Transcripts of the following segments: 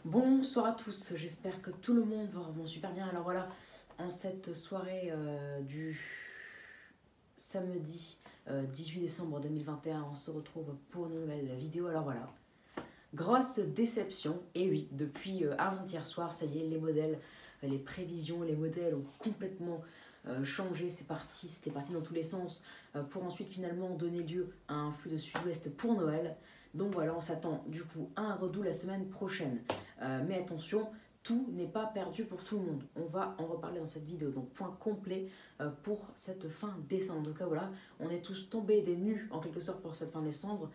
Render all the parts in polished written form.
Bonsoir à tous, j'espère que tout le monde va vraiment super bien. Alors voilà, en cette soirée du samedi 18 décembre 2021, on se retrouve pour une nouvelle vidéo. Alors voilà, grosse déception, et oui, depuis avant-hier soir, ça y est, les modèles, les prévisions, les modèles ont complètement changé. C'était parti dans tous les sens pour ensuite finalement donner lieu à un flux de sud-ouest pour Noël. Donc voilà, on s'attend du coup à un redout la semaine prochaine. Mais attention, tout n'est pas perdu pour tout le monde. On va en reparler dans cette vidéo. Donc point complet pour cette fin décembre. En tout cas voilà, on est tous tombés des nues en quelque sorte pour cette fin décembre.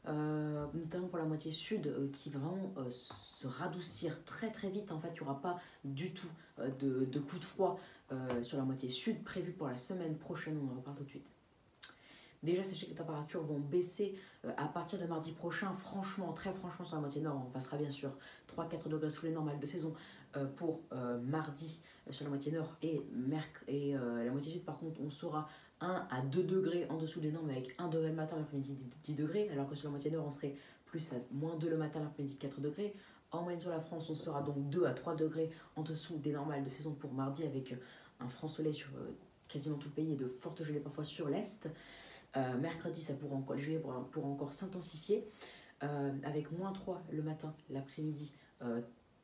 Notamment pour la moitié sud qui va vraiment se radoucir très très vite. En fait, il n'y aura pas du tout de coup de froid sur la moitié sud prévu pour la semaine prochaine. On en reparle tout de suite. Déjà, sachez que les températures vont baisser à partir de mardi prochain. Franchement, très franchement, sur la moitié nord, on passera bien sûr 3-4 degrés sous les normales de saison pour mardi sur la moitié nord et la moitié sud. Par contre, on sera 1 à 2 degrés en dessous des normes avec 1 degré le matin, l'après-midi 10 degrés, alors que sur la moitié nord, on serait plus à moins 2 le matin, l'après-midi 4 degrés. En moyenne sur la France, on sera donc 2 à 3 degrés en dessous des normales de saison pour mardi avec un franc soleil sur quasiment tout le pays et de fortes gelées parfois sur l'est. Mercredi, ça pourra encore, les pourra encore s'intensifier avec moins 3 le matin, l'après-midi,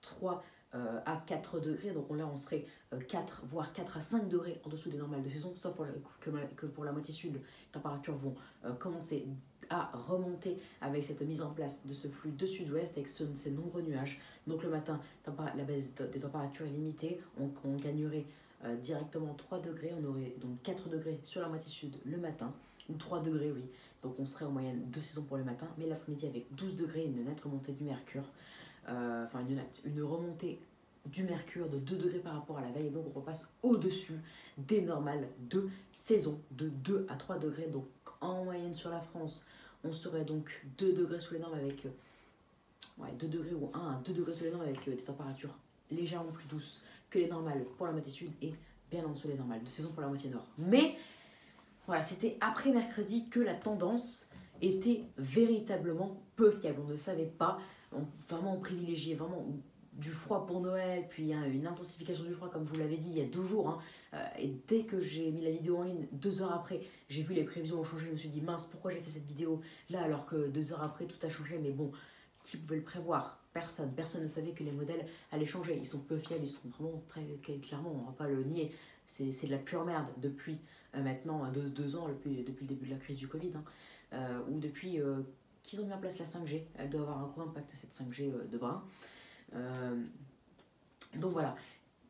3 à 4 degrés. Donc là, on serait 4, voire 4 à 5 degrés en dessous des normales de saison, sauf que pour la moitié sud, les températures vont commencer à remonter avec cette mise en place de ce flux de sud-ouest avec ces nombreux nuages. Donc le matin, la baisse des températures est limitée, on gagnerait directement 3 degrés, on aurait donc 4 degrés sur la moitié sud le matin, ou 3 degrés oui, donc on serait en moyenne de saison pour le matin, mais l'après-midi avec 12 degrés, une nette remontée du mercure, une remontée du mercure de 2 degrés par rapport à la veille, et donc on repasse au-dessus des normales de saison de 2 à 3 degrés, donc en moyenne sur la France, on serait donc 2 degrés sous les normes avec 2 degrés ou 1 à 2 degrés sous les normes avec des températures légèrement plus douces que les normales pour la moitié sud et bien en dessous des normales de saison pour la moitié nord. Mais voilà, c'était après mercredi que la tendance était véritablement peu fiable. On ne savait pas, on privilégiait vraiment du froid pour Noël, puis une intensification du froid, comme je vous l'avais dit il y a 2 jours. Et dès que j'ai mis la vidéo en ligne, 2 heures après, j'ai vu les prévisions ont changé. Je me suis dit, mince, pourquoi j'ai fait cette vidéo là alors que 2 heures après, tout a changé. Mais bon, qui pouvait le prévoir? Personne. Personne ne savait que les modèles allaient changer. Ils sont peu fiables, ils sont vraiment très clairement, on ne va pas le nier. C'est de la pure merde depuis maintenant 2 ans, depuis le début de la crise du Covid, ou depuis qu'ils ont mis en place la 5G. Elle doit avoir un gros impact, cette 5G de bras. Donc voilà,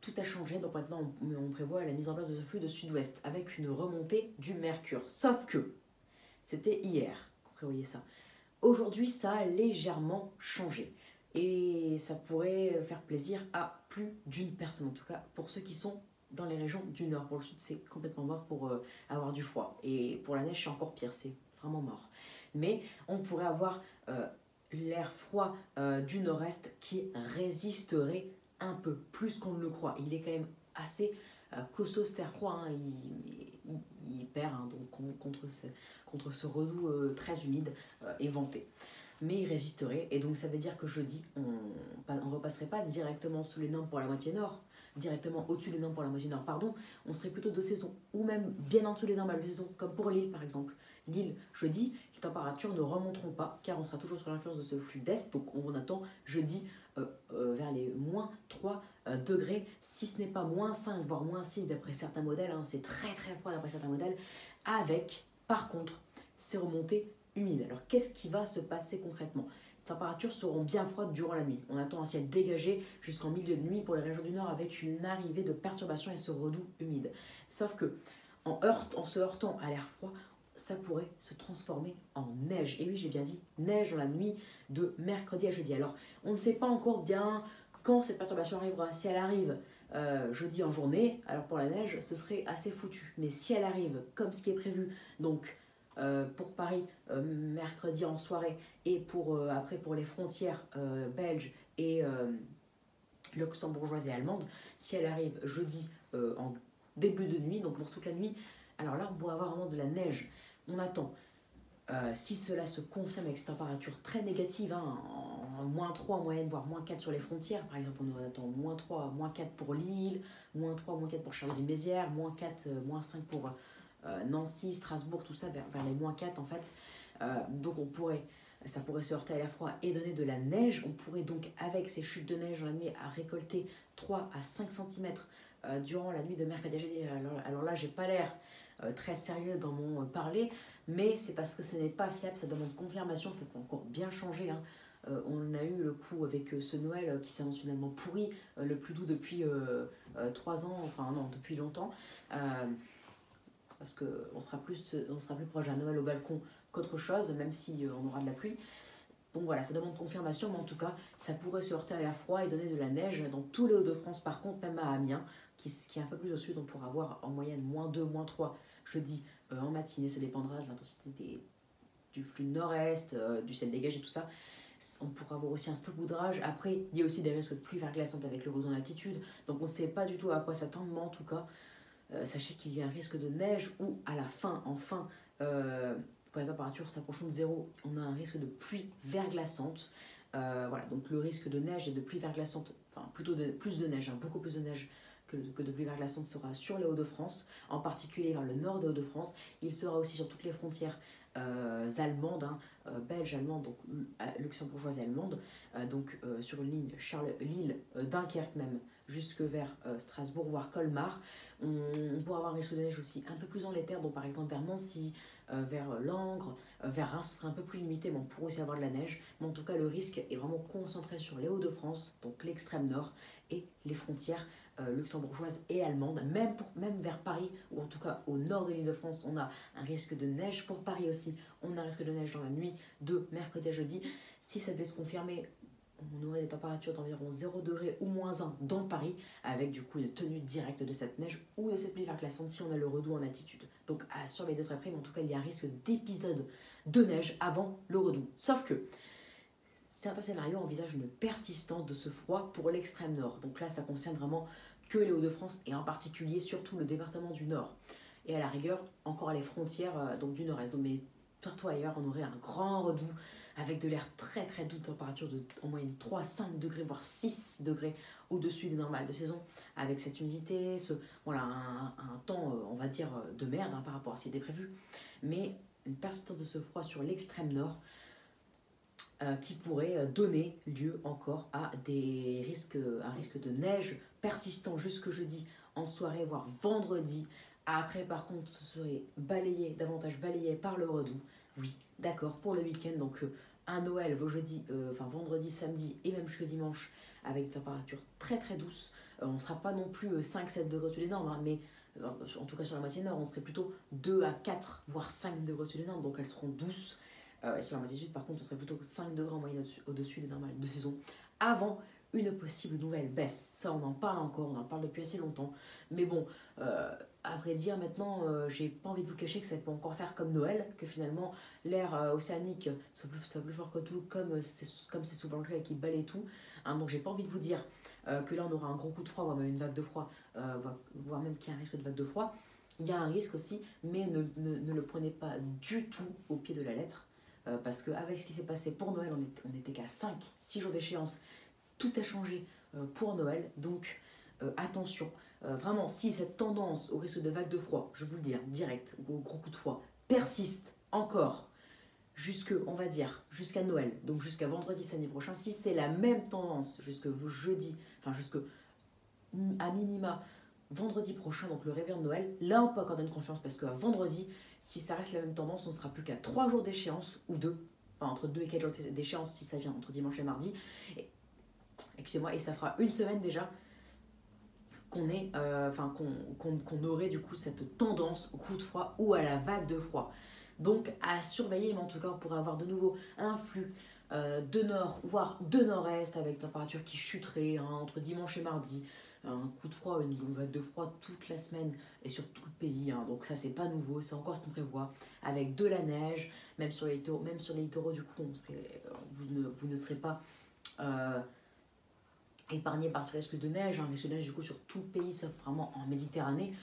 tout a changé. Donc maintenant, on prévoit la mise en place de ce flux de sud-ouest avec une remontée du mercure. Sauf que c'était hier qu'on prévoyait ça. Aujourd'hui, ça a légèrement changé. Et ça pourrait faire plaisir à plus d'une personne, en tout cas pour ceux qui sont dans les régions du nord. Pour le sud, c'est complètement mort pour avoir du froid. Et pour la neige, c'est encore pire, c'est vraiment mort. Mais on pourrait avoir l'air froid du nord-est qui résisterait un peu plus qu'on ne le croit. Il est quand même assez costaud cet air froid, hein. Il perd donc contre ce redout très humide et venté. Mais il résisterait, et donc ça veut dire que jeudi, on ne repasserait pas directement sous les normes pour la moitié nord, directement au-dessus des normes pour la moitié nord, pardon, on serait plutôt de saison, ou même bien en dessous des normales de saison, comme pour l'île par exemple. L'île, jeudi, les températures ne remonteront pas, car on sera toujours sur l'influence de ce flux d'est, donc on attend jeudi vers les moins 3 degrés, si ce n'est pas moins 5, voire moins 6 d'après certains modèles, hein, c'est très très froid d'après certains modèles, avec par contre ces remontées humides. Alors qu'est-ce qui va se passer concrètement? Les températures seront bien froides durant la nuit. On attend un ciel dégagé jusqu'en milieu de nuit pour les régions du nord avec une arrivée de perturbations et ce redout humide. Sauf que en se heurtant à l'air froid, ça pourrait se transformer en neige. Et oui, j'ai bien dit neige dans la nuit de mercredi à jeudi. Alors, on ne sait pas encore bien quand cette perturbation arrivera. Si elle arrive jeudi en journée, alors pour la neige, ce serait assez foutu. Mais si elle arrive comme ce qui est prévu, donc pour Paris mercredi en soirée et après pour les frontières belges et luxembourgeoises et allemandes, si elle arrive jeudi en début de nuit, donc pour toute la nuit, alors là on pourrait avoir vraiment de la neige. On attend, si cela se confirme avec cette température très négative, hein, -3 en moyenne, voire -4 sur les frontières. Par exemple, on attend -3, -4 pour Lille, -3, -4 pour Charleville-Mézières, -4, -5 pour Nancy, Strasbourg, tout ça, vers les -4 en fait. Donc ça pourrait se heurter à l'air froid et donner de la neige. On pourrait donc, avec ces chutes de neige dans la nuit, à récolter 3 à 5 cm durant la nuit de mercredi à jeudi. Alors là, j'ai pas l'air très sérieux dans mon parler, mais c'est parce que ce n'est pas fiable, ça demande confirmation, ça peut encore bien changer. Hein. On a eu le coup avec ce Noël qui s'annonce finalement pourri, le plus doux depuis 3 ans, enfin non, depuis longtemps. Parce qu'on sera plus proche d'un Noël au balcon qu'autre chose, même si on aura de la pluie. Donc voilà, ça demande confirmation, mais en tout cas, ça pourrait se heurter à l'air froid et donner de la neige dans tous les Hauts-de-France. Par contre, même à Amiens, qui est un peu plus au sud, on pourra avoir en moyenne -2, -3 jeudi en matinée. Ça dépendra de l'intensité du flux nord-est, du ciel dégagé, tout ça. On pourra avoir aussi un saupoudrage. Après, il y a aussi des risques de pluie verglaçante avec le redon d'altitude. Donc on ne sait pas du tout à quoi s'attendre, mais en tout cas, sachez qu'il y a un risque de neige ou à la fin, quand les températures s'approchent de zéro, on a un risque de pluie verglaçante. Voilà, donc le risque de neige et de pluie verglaçante, enfin plutôt plus de neige, hein, beaucoup plus de neige que de pluie verglaçante sera sur les Hauts-de-France, en particulier vers le nord des Hauts-de-France. Il sera aussi sur toutes les frontières allemandes, hein, belges, allemandes, donc luxembourgeoises et allemandes, donc sur une ligne Lille, Dunkerque même, jusque vers Strasbourg, voire Colmar. On pourra avoir un risque de neige aussi un peu plus dans les terres, donc par exemple vers Nancy, vers Langres, vers Reims, ce sera un peu plus limité, mais on pourra aussi avoir de la neige. Mais en tout cas, le risque est vraiment concentré sur les Hauts-de-France, donc l'extrême nord, et les frontières luxembourgeoises et allemandes, même vers Paris, ou en tout cas au nord de l'Île-de-France, on a un risque de neige. Pour Paris aussi, on a un risque de neige dans la nuit de mercredi à jeudi. Si ça devait se confirmer, on aurait des températures d'environ 0 degré ou -1 dans Paris, avec du coup une tenue directe de cette neige ou de cette pluie verglaçante si on a le redout en altitude. Donc à surveiller de très près, mais en tout cas il y a un risque d'épisode de neige avant le redout. Sauf que certains scénarios envisagent une persistance de ce froid pour l'extrême nord. Donc là ça concerne vraiment que les Hauts-de-France et en particulier surtout le département du Nord. Et à la rigueur encore les frontières donc du Nord-Est. Mais partout ailleurs on aurait un grand redout avec de l'air très très doux, de température en moyenne 3, 5 degrés, voire 6 degrés au-dessus des normales de saison, avec cette humidité, voilà, un temps, on va dire, de merde hein, par rapport à ce qui était prévu, mais une persistance de ce froid sur l'extrême nord qui pourrait donner lieu encore à un risque de neige persistant jusque jeudi en soirée, voire vendredi. Après, par contre, ce serait davantage balayé par le redout. Oui, d'accord, pour le week-end, donc un Noël vendredi, samedi et même jusque dimanche avec des températures très très douces. On ne sera pas non plus 5-7 degrés au-dessus des normes, hein, mais en tout cas sur la moitié nord, on serait plutôt 2 à 4, voire 5 degrés au-dessus des normes, donc elles seront douces. Et sur la moitié sud, par contre, on serait plutôt 5 degrés en moyenne au-dessus des normales de saison, avant une possible nouvelle baisse. Ça, on en parle encore, on en parle depuis assez longtemps. Mais bon, à vrai dire, maintenant, j'ai pas envie de vous cacher que ça peut encore faire comme Noël, que finalement, l'air océanique soit plus fort que tout, comme c'est souvent le cas et qu'il balaye tout. Hein, donc, j'ai pas envie de vous dire que là, on aura un gros coup de froid, voire même une vague de froid, voire même qu'il y a un risque de vague de froid. Il y a un risque aussi, mais ne le prenez pas du tout au pied de la lettre. Parce qu'avec ce qui s'est passé pour Noël, on n'était qu'à 5-6 jours d'échéance. Tout a changé pour Noël, donc attention. Vraiment, si cette tendance au risque de vague de froid, je vous le dis, hein, direct, au gros coup de froid, persiste encore on va dire, jusqu'à Noël, donc jusqu'à vendredi, samedi prochain, si c'est la même tendance jusque jeudi, enfin jusque à minima vendredi prochain, donc le réveillon de Noël, là on peut accorder une confiance parce qu'à vendredi, si ça reste la même tendance, on ne sera plus qu'à 3 jours d'échéance ou 2, enfin entre 2 et 4 jours d'échéance si ça vient entre dimanche et mardi. Excusez-moi, et ça fera une semaine déjà qu'on aurait du coup cette tendance au coup de froid ou à la vague de froid. Donc à surveiller, mais en tout cas on pourrait avoir de nouveau un flux de nord, voire de nord-est avec température qui chuterait hein, entre dimanche et mardi. Un coup de froid, une vague de froid toute la semaine et sur tout le pays. Hein. Donc ça c'est pas nouveau, c'est encore ce qu'on prévoit. Avec de la neige, même sur les littoraux du coup, vous ne serez pas épargné par ce risque de neige. Un risque de neige du coup sur tout le pays, sauf vraiment en Méditerranée.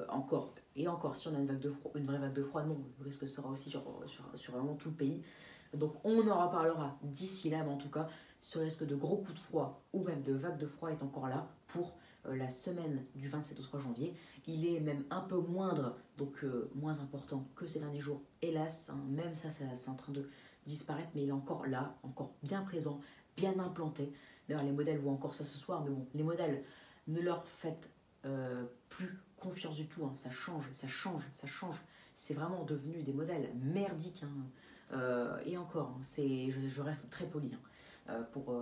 Encore, si on a une vraie vague de froid, non, le risque sera aussi sur vraiment tout le pays. Donc on en reparlera d'ici là, mais en tout cas, ce risque de gros coups de froid ou même de vagues de froid est encore là pour la semaine du 27 au 3 janvier. Il est même un peu moindre, donc moins important que ces derniers jours, hélas, hein, même ça c'est en train de disparaître, mais il est encore là, encore bien présent, bien implanté. D'ailleurs les modèles voient encore ça ce soir, mais bon, les modèles, ne leur faites plus confiance du tout, hein. Ça change, ça change, ça change. C'est vraiment devenu des modèles merdiques, hein. Et encore, hein, je reste très poli, hein, pour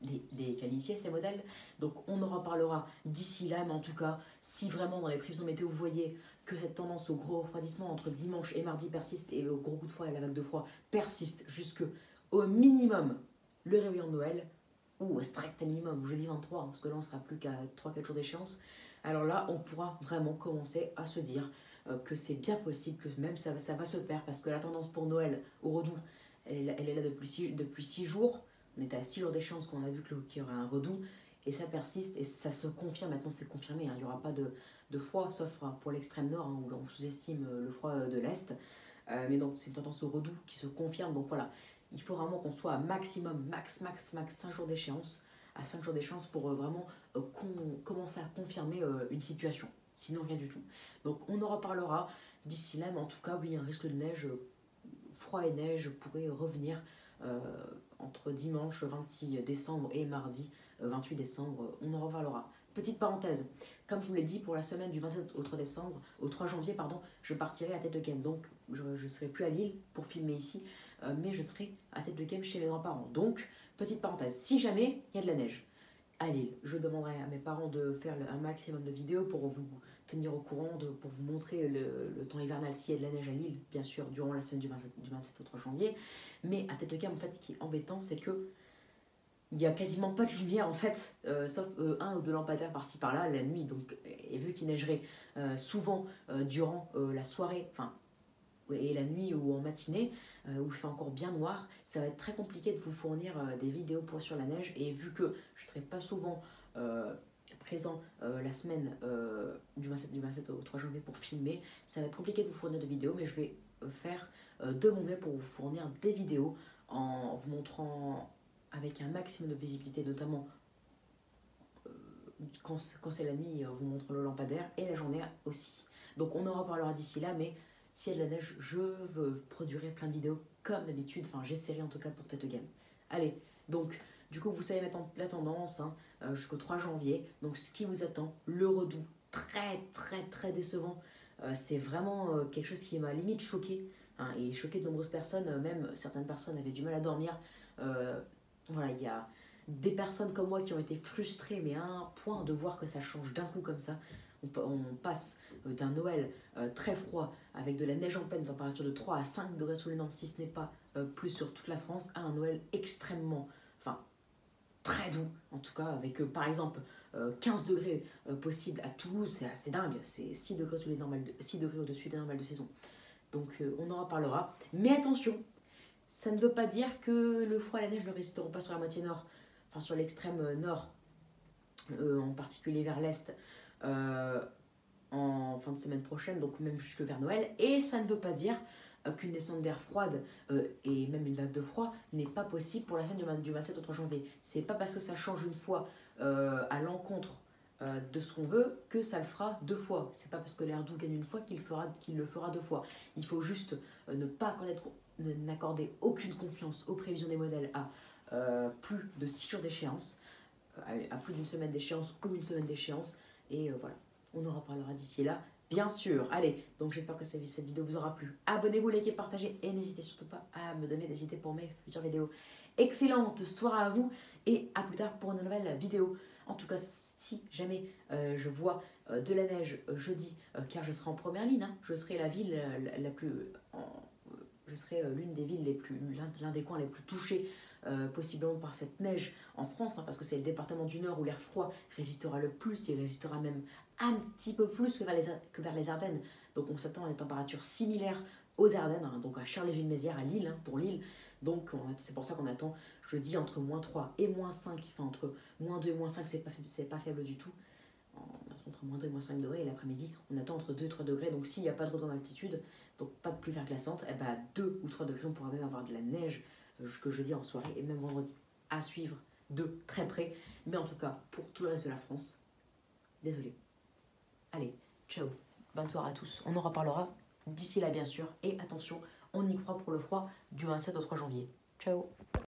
les qualifier, ces modèles. Donc on en reparlera d'ici là, mais en tout cas, si vraiment dans les prévisions météo vous voyez que cette tendance au gros refroidissement entre dimanche et mardi persiste et au gros coup de froid et la vague de froid persiste jusque au minimum le réveillon de Noël, ou au strict minimum jeudi 23, hein, parce que là on sera plus qu'à 3-4 jours d'échéance, alors là on pourra vraiment commencer à se dire que c'est bien possible, que même ça va se faire, parce que la tendance pour Noël au redout, elle est là depuis 6 jours. On était à 6 jours d'échéance quand on a vu qu'il y aurait un redout, et ça persiste, et ça se confirme, maintenant c'est confirmé, hein, il n'y aura pas de froid, sauf pour l'extrême nord, hein, où on sous-estime le froid de l'Est. Mais donc c'est une tendance au redout qui se confirme, donc voilà, il faut vraiment qu'on soit à maximum, max 5 jours d'échéance, à 5 jours d'échéance pour vraiment commencer à confirmer une situation. Sinon, rien du tout. Donc, on en reparlera d'ici là, mais en tout cas, oui, un risque de neige, froid et neige pourrait revenir entre dimanche 26 décembre et mardi 28 décembre. On en reparlera. Petite parenthèse, comme je vous l'ai dit, pour la semaine du 27 au 3 janvier, pardon, je partirai à Tête de Game. Donc, je ne serai plus à Lille pour filmer ici, mais je serai à Tête de Game chez mes grands-parents. Donc, petite parenthèse, si jamais il y a de la neige à Lille, je demanderai à mes parents de faire un maximum de vidéos pour vous tenir au courant, pour vous montrer le temps hivernal s'il y a de la neige à Lille, bien sûr, durant la semaine du 27 au 3 janvier. Mais à Tête de Game, en fait, ce qui est embêtant, c'est que il n'y a quasiment pas de lumière en fait, sauf un ou deux lampadaires par-ci par-là la nuit. Donc, et vu qu'il neigerait souvent durant la soirée, enfin, et la nuit ou en matinée, où il fait encore bien noir, ça va être très compliqué de vous fournir des vidéos sur la neige. Et vu que je ne serai pas souvent présent la semaine du 27 au 3 janvier pour filmer, ça va être compliqué de vous fournir de vidéos, mais je vais faire de mon mieux pour vous fournir des vidéos en vous montrant avec un maximum de visibilité, notamment quand c'est la nuit, on vous montre le lampadaire, et la journée aussi. Donc on en reparlera d'ici là, mais s'il y a de la neige, je produirai plein de vidéos comme d'habitude, enfin j'essaierai en tout cas pour Tête Game. Allez, donc du coup vous savez maintenant la tendance, hein, jusqu'au 3 janvier, donc ce qui vous attend, le redout, très décevant. C'est vraiment quelque chose qui m'a limite choqué, hein, et choqué de nombreuses personnes, même certaines personnes avaient du mal à dormir. Voilà, il y a des personnes comme moi qui ont été frustrées, mais à un point de voir que ça change d'un coup comme ça. On passe d'un Noël très froid, avec de la neige en pleine, température de 3 à 5 degrés sous les normes, si ce n'est pas plus sur toute la France, à un Noël extrêmement, enfin très doux, en tout cas, avec par exemple 15 degrés possible à Toulouse, c'est assez dingue, c'est 6 degrés, 6 degrés au-dessus des normales de saison. Donc on en reparlera. Mais attention, ça ne veut pas dire que le froid et la neige ne résisteront pas sur la moitié nord, enfin sur l'extrême nord, en particulier vers l'est, en fin de semaine prochaine, donc même jusque vers Noël. Et ça ne veut pas dire qu'une descente d'air froide et même une vague de froid n'est pas possible pour la semaine du 27 au 3 janvier. C'est pas parce que ça change une fois à l'encontre de ce qu'on veut que ça le fera deux fois. C'est pas parce que l'air doux gagne une fois qu'il le fera deux fois. Il faut juste n'accorder aucune confiance aux prévisions des modèles à plus de 6 jours d'échéance, à plus d'une semaine d'échéance ou une semaine d'échéance. Et voilà, on en reparlera d'ici là, bien sûr. Allez, donc j'espère que cette vidéo vous aura plu. Abonnez-vous, likez, partagez et n'hésitez surtout pas à me donner des idées pour mes futures vidéos. Excellente soirée à vous et à plus tard pour une nouvelle vidéo. En tout cas, si jamais je vois de la neige jeudi, car je serai en première ligne, hein, je serai la ville la plus... je serai l'une des villes l'un des coins les plus touchés possiblement par cette neige en France, hein, parce que c'est le département du Nord où l'air froid résistera le plus, il résistera même un petit peu plus que vers les Ardennes. Donc on s'attend à des températures similaires aux Ardennes, hein, donc à Charleville-Mézières, à Lille, hein, pour Lille. Donc c'est pour ça qu'on attend, je dis, entre -3 et -5, enfin entre -2 et -5, c'est pas faible du tout. Entre -2 et -5 degrés, et l'après-midi, on attend entre 2 et 3 degrés. Donc s'il n'y a pas de retour d'altitude, donc pas de pluie verglaçante, et ben à 2 ou 3 degrés, on pourra même avoir de la neige jusque jeudi en soirée et même vendredi. à suivre de très près. Mais en tout cas, pour tout le reste de la France, désolé. Allez, ciao. Bonne soirée à tous. On en reparlera d'ici là, bien sûr. Et attention, on y croit pour le froid du 27 au 3 janvier. Ciao.